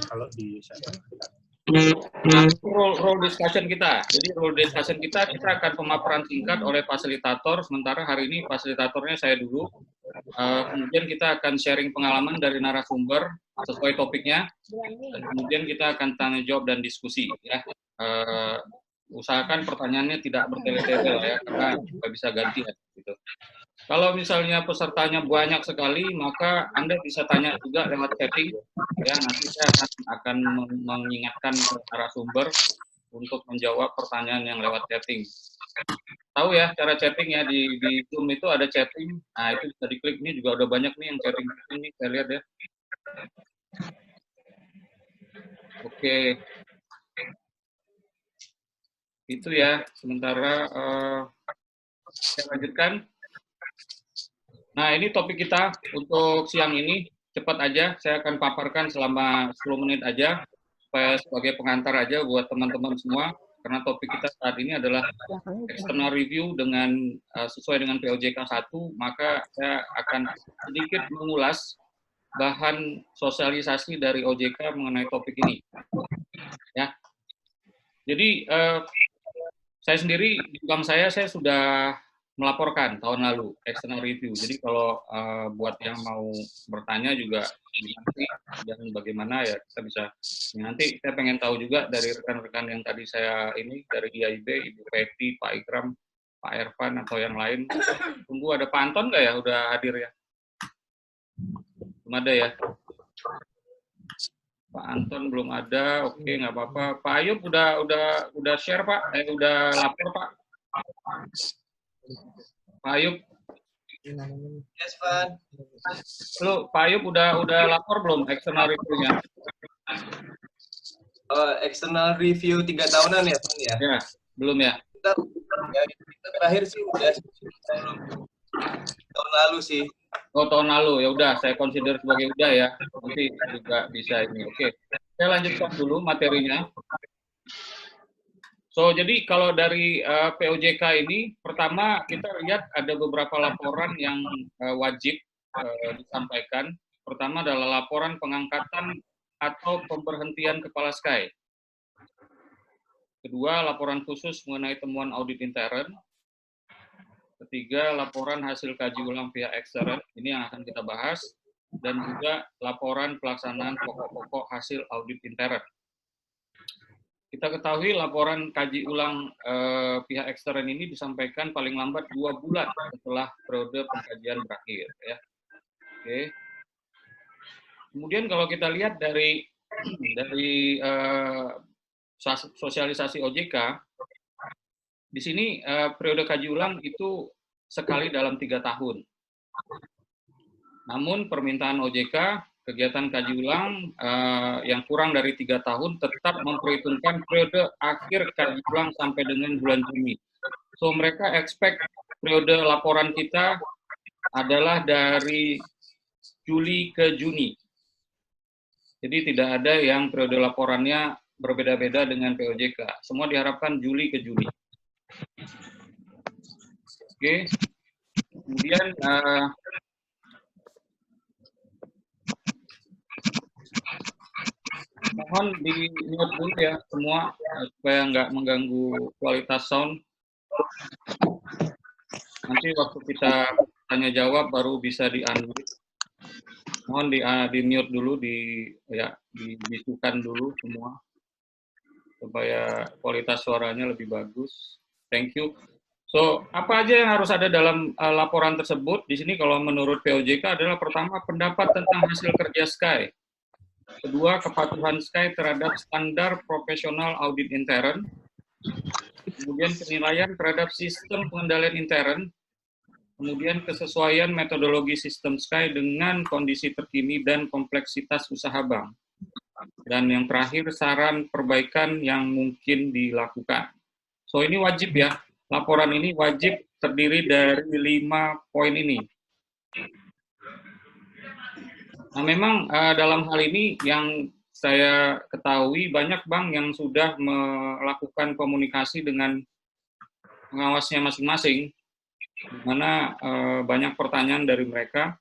kalau di Nah, role discussion kita. Jadi role discussion kita akan pemaparan singkat oleh fasilitator. Sementara hari ini fasilitatornya saya dulu. Kemudian kita akan sharing pengalaman dari narasumber sesuai topiknya. Dan kemudian kita akan tanya jawab dan diskusi. Ya. Usahakan pertanyaannya tidak bertele-tele ya, karena nggak bisa gantian. Gitu. Kalau misalnya pesertanya banyak sekali, maka Anda bisa tanya juga lewat chatting. Ya, nanti saya akan mengingatkan narasumber untuk menjawab pertanyaan yang lewat chatting. Tahu ya cara chatting ya, di Zoom itu ada chatting. Nah, itu bisa diklik. Ini juga udah banyak nih yang chatting ini, saya lihat ya. Oke. Itu ya, sementara saya lanjutkan. Nah, ini topik kita untuk siang ini. Cepat aja, saya akan paparkan selama 10 menit aja, supaya sebagai pengantar aja buat teman-teman semua, karena topik kita saat ini adalah external review dengan sesuai dengan POJK 1, maka saya akan sedikit mengulas bahan sosialisasi dari OJK mengenai topik ini. Ya. Jadi, saya sendiri, di bank saya sudah melaporkan tahun lalu external review. Jadi kalau buat yang mau bertanya juga nanti dan bagaimana ya kita bisa. Nanti saya pengen tahu juga dari rekan-rekan yang tadi saya ini dari IAIB, Ibu Peti, Pak Ikram, Pak Ervan atau yang lain. Tunggu ada Pak Anton nggak ya? Udah hadir ya? Belum ada ya? Pak Anton belum ada. Oke, nggak apa-apa. Pak Ayub udah share Pak? Udah lapor Pak? Pak Ayub. Yes, Pak. Lu, Pak Ayub udah lapor belum external review-nya? External review 3 tahunan ya, Pak ya? Ya, belum ya? Kita terakhir sih udah tahun lalu sih. Oh, tahun lalu. Ya udah, saya consider sebagai udah ya. Nanti juga bisa ini. Oke. Saya lanjutkan dulu materinya. So, jadi kalau dari POJK ini, pertama kita lihat ada beberapa laporan yang wajib disampaikan. Pertama adalah laporan pengangkatan atau pemberhentian Kepala SKY. Kedua, laporan khusus mengenai temuan audit intern. Ketiga, laporan hasil kaji ulang pihak ekstern. Ini yang akan kita bahas. Dan juga laporan pelaksanaan pokok-pokok hasil audit intern. Kita ketahui laporan kaji ulang pihak ekstern ini disampaikan paling lambat 2 bulan setelah periode pengkajian berakhir. Ya. Oke. Kemudian kalau kita lihat dari sosialisasi OJK, di sini periode kaji ulang itu sekali dalam 3 tahun. Namun permintaan OJK, kegiatan kaji ulang yang kurang dari 3 tahun tetap memperhitungkan periode akhir kaji ulang sampai dengan bulan Juni. So mereka expect periode laporan kita adalah dari Juli ke Juni. Jadi tidak ada yang periode laporannya berbeda-beda dengan POJK. Semua diharapkan Juli ke Juni. Oke. Kemudian mohon di-mute dulu ya semua supaya nggak mengganggu kualitas sound. Nanti waktu kita tanya jawab baru bisa di-unmute. Mohon di-mute dulu, dibisukan dulu semua supaya kualitas suaranya lebih bagus. Thank you. So, apa aja yang harus ada dalam laporan tersebut? Di sini kalau menurut POJK adalah pertama pendapat tentang hasil kerja SKY. Kedua, kepatuhan SKY terhadap standar profesional audit intern. Kemudian penilaian terhadap sistem pengendalian intern. Kemudian kesesuaian metodologi sistem SKY dengan kondisi terkini dan kompleksitas usaha bank. Dan yang terakhir, saran perbaikan yang mungkin dilakukan. So, ini wajib ya. Laporan ini wajib terdiri dari 5 poin ini. Nah, memang dalam hal ini yang saya ketahui banyak bank yang sudah melakukan komunikasi dengan pengawasnya masing-masing, di mana banyak pertanyaan dari mereka.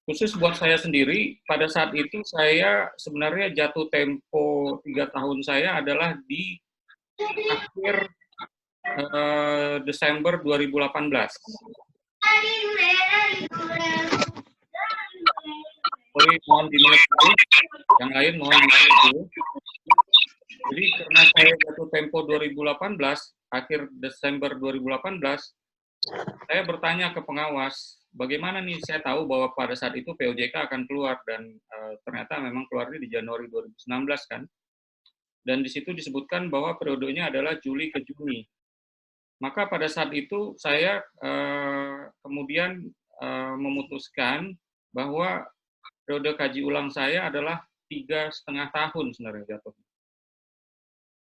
khusus buat saya sendiri, pada saat itu saya sebenarnya jatuh tempo 3 tahun saya adalah di akhir Desember 2018. Sorry, mohon di-mute dulu. Yang lain mohon di-mute dulu. Jadi karena saya jatuh tempo 2018, akhir Desember 2018, saya bertanya ke pengawas, bagaimana nih saya tahu bahwa pada saat itu POJK akan keluar, dan ternyata memang keluarnya di Januari 2019 kan. Dan di situ disebutkan bahwa periodenya adalah Juli ke Juni. Maka pada saat itu saya kemudian memutuskan bahwa periode kaji ulang saya adalah 3,5 tahun sebenarnya jatuhnya.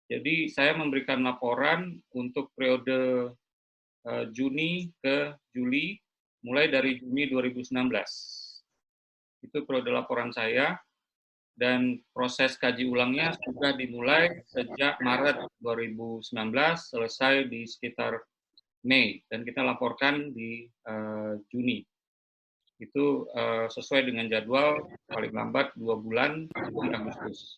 Jadi saya memberikan laporan untuk periode Juni ke Juli, mulai dari Juni 2019. Itu periode laporan saya, dan proses kaji ulangnya sudah dimulai sejak Maret 2019, selesai di sekitar Mei, dan kita laporkan di Juni. Itu sesuai dengan jadwal paling lambat 2 bulan di Agustus.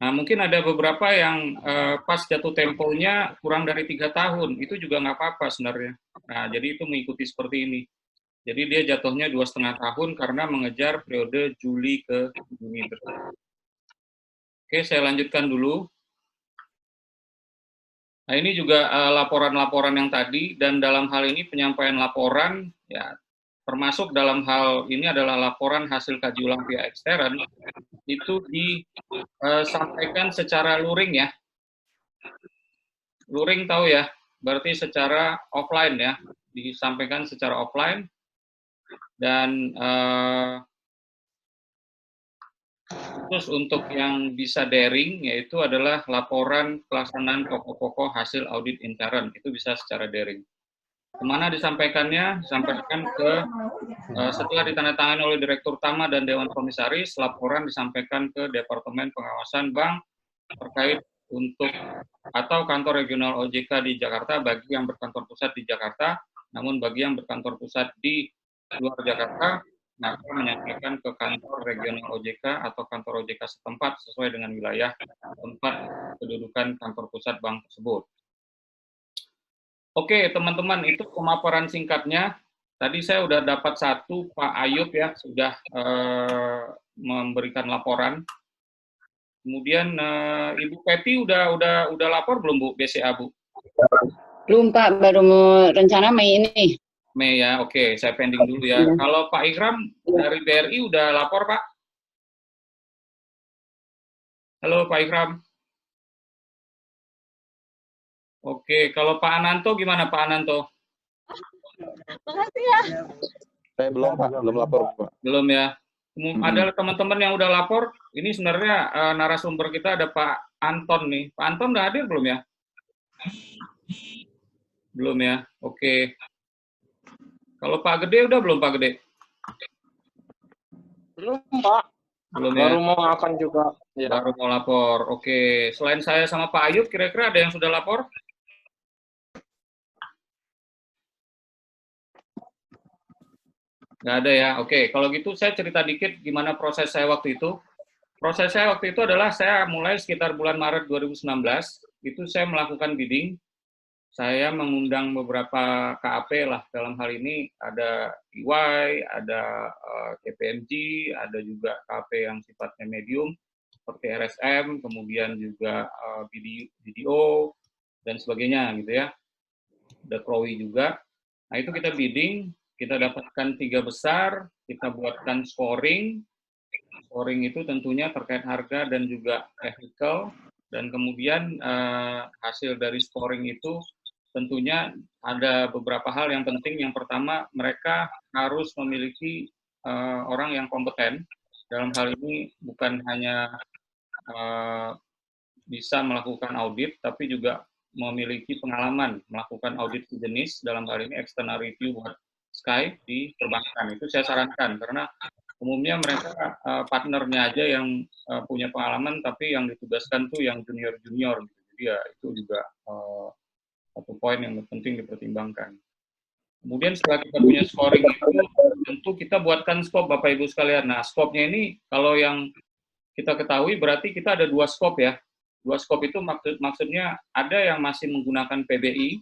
Nah, mungkin ada beberapa yang pas jatuh temponya kurang dari 3 tahun, itu juga nggak apa-apa sebenarnya. Nah, jadi itu mengikuti seperti ini. Jadi dia jatuhnya 2,5 tahun karena mengejar periode Juli ke Juni tersebut. Oke, saya lanjutkan dulu. Nah, ini juga laporan-laporan yang tadi, dan dalam hal ini penyampaian laporan, ya termasuk dalam hal ini adalah laporan hasil kaji ulang pihak ekstern, itu disampaikan secara luring ya. Luring tahu ya, berarti secara offline ya, disampaikan secara offline, dan terus untuk yang bisa daring, yaitu adalah laporan pelaksanaan pokok-pokok hasil audit intern, itu bisa secara daring. Kemana disampaikannya? Disampaikan ke setelah ditandatangani oleh Direktur Utama dan Dewan Komisaris, laporan disampaikan ke Departemen Pengawasan Bank terkait untuk atau kantor regional OJK di Jakarta bagi yang berkantor pusat di Jakarta, namun bagi yang berkantor pusat di luar Jakarta, maka menyampaikan ke kantor regional OJK atau kantor OJK setempat sesuai dengan wilayah tempat kedudukan kantor pusat bank tersebut. Oke, teman-teman, itu pemaparan singkatnya. Tadi saya udah dapat satu, Pak Ayub ya, sudah memberikan laporan. Kemudian Ibu Peti udah lapor belum Bu BCA Bu? Belum Pak, baru mau rencana Mei ini. Mei ya, oke, saya pending dulu ya. Ya. Kalau Pak Ikram dari BRI udah lapor Pak? Halo Pak Ikram. Oke, kalau Pak Ananto gimana Pak Ananto? Makasih ya. Saya belum Pak, belum lapor Pak. Belum ya. Ada teman-teman yang udah lapor. Ini sebenarnya narasumber kita ada Pak Anton nih. Pak Anton udah hadir belum ya? Belum ya. Oke. Kalau Pak Gede udah belum Pak Gede? Belum Pak. Belum ya. Baru mau akan juga. Ya. Baru mau lapor. Oke. Selain saya sama Pak Ayub, kira-kira ada yang sudah lapor? Nggak ada ya. Oke, kalau gitu saya cerita dikit gimana proses saya waktu itu. Proses saya waktu itu adalah saya mulai sekitar bulan Maret 2019, itu saya melakukan bidding. Saya mengundang beberapa KAP lah, dalam hal ini ada EY, ada KPMG, ada juga KAP yang sifatnya medium, seperti RSM, kemudian juga BDO, dan sebagainya gitu ya. Ada Krowi juga. Nah itu kita bidding, kita dapatkan 3 besar, kita buatkan scoring. Scoring itu tentunya terkait harga dan juga vehicle, dan kemudian hasil dari scoring itu tentunya ada beberapa hal yang penting. Yang pertama, mereka harus memiliki orang yang kompeten. Dalam hal ini bukan hanya bisa melakukan audit, tapi juga memiliki pengalaman melakukan audit sejenis, dalam hal ini external review buat Sky di perbankan. Itu saya sarankan, karena umumnya mereka partnernya aja yang punya pengalaman, tapi yang ditugaskan tuh yang junior-junior. Jadi ya itu juga satu poin yang penting dipertimbangkan. Kemudian setelah kita punya scoring itu, tentu kita buatkan skop Bapak Ibu sekalian. Nah, skopnya ini kalau yang kita ketahui berarti kita ada 2 skop ya. 2 skop itu maksudnya ada yang masih menggunakan PBI,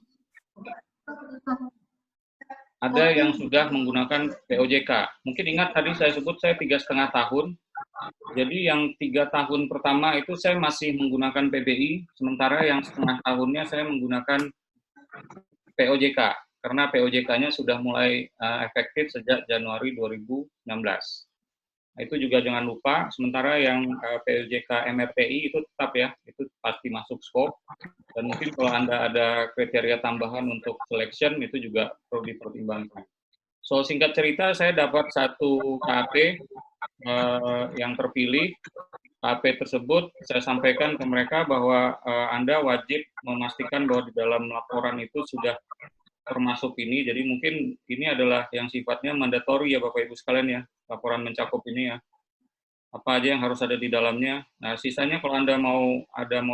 ada yang sudah menggunakan POJK. Mungkin ingat tadi saya sebut saya 3,5 tahun. Jadi yang 3 tahun pertama itu saya masih menggunakan PBI, sementara yang setengah tahunnya saya menggunakan POJK. Karena POJK-nya sudah mulai efektif sejak Januari 2016. Nah, itu juga jangan lupa, sementara yang POJK MRTI itu tetap ya, itu pasti masuk skop. Dan mungkin kalau Anda ada kriteria tambahan untuk selection, itu juga perlu dipertimbangkan. So, singkat cerita, saya dapat 1 KAP yang terpilih. KAP tersebut saya sampaikan ke mereka bahwa Anda wajib memastikan bahwa di dalam laporan itu sudah termasuk ini, jadi mungkin ini adalah yang sifatnya mandatori ya Bapak Ibu sekalian ya, laporan mencakup ini ya. Apa aja yang harus ada di dalamnya. Nah, sisanya kalau Anda mau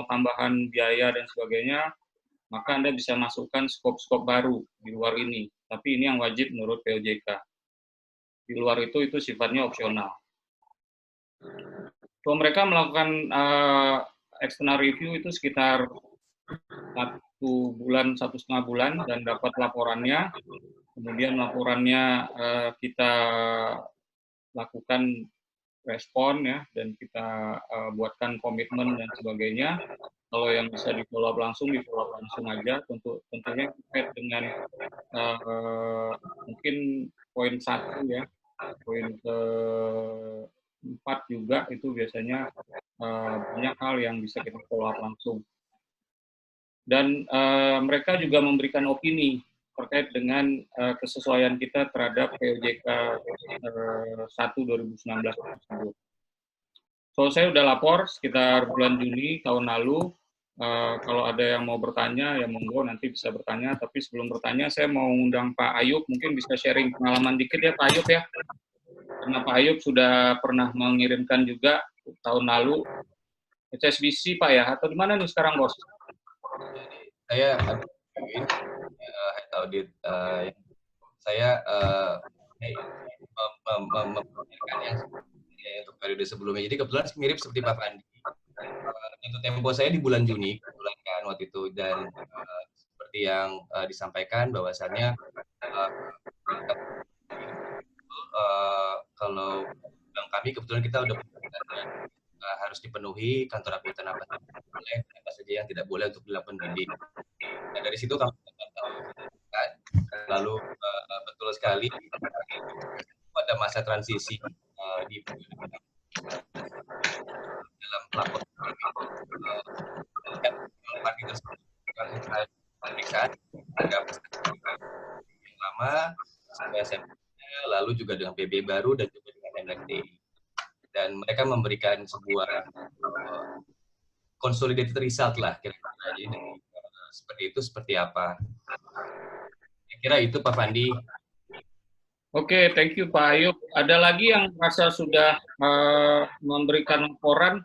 tambahan biaya dan sebagainya, maka Anda bisa masukkan skop-skop baru di luar ini. Tapi ini yang wajib menurut POJK. Di luar itu sifatnya opsional. So, mereka melakukan external review itu sekitar 1,5 bulan dan dapat laporannya. Kemudian laporannya kita lakukan respon ya, dan kita buatkan komitmen dan sebagainya. Kalau yang bisa di-follow up langsung aja. Tentunya terkait dengan mungkin poin 1 ya, poin ke-4 juga itu biasanya banyak hal yang bisa kita follow up langsung. Dan mereka juga memberikan opini terkait dengan kesesuaian kita terhadap POJK 1 2019 tersebut. So, saya udah lapor sekitar bulan Juni tahun lalu. Kalau ada yang mau bertanya, ya monggo nanti bisa bertanya. Tapi sebelum bertanya, saya mau undang Pak Ayub, mungkin bisa sharing pengalaman dikit ya Pak Ayub ya. Karena Pak Ayub sudah pernah mengirimkan juga tahun lalu HSBC Pak ya, atau di mana nih sekarang Bos? Saya head audit. Saya memperkenalkan yang untuk periode sebelumnya. Jadi kebetulan mirip seperti Pak Fandi. Untuk tempo saya di bulan Juni, kebetulan kan waktu itu, dan seperti yang disampaikan bahwasannya kalau bank kami kebetulan kita udah harus dipenuhi, kantor akuntan apa boleh, apa saja yang tidak boleh untuk dilakukan bidding. Nah, dari situ kami kan, lalu betul sekali pada masa transisi di dalam lapor parkir tersebut pemeriksaan agak yang lama sampai SMP, lalu juga dengan PB baru dan juga dengan MLTI. Dan mereka memberikan sebuah consolidated result lah kira-kira. Jadi seperti itu seperti apa? Kira itu Pak Fandi. Oke, thank you Pak Ayub. Ada lagi yang merasa sudah memberikan laporan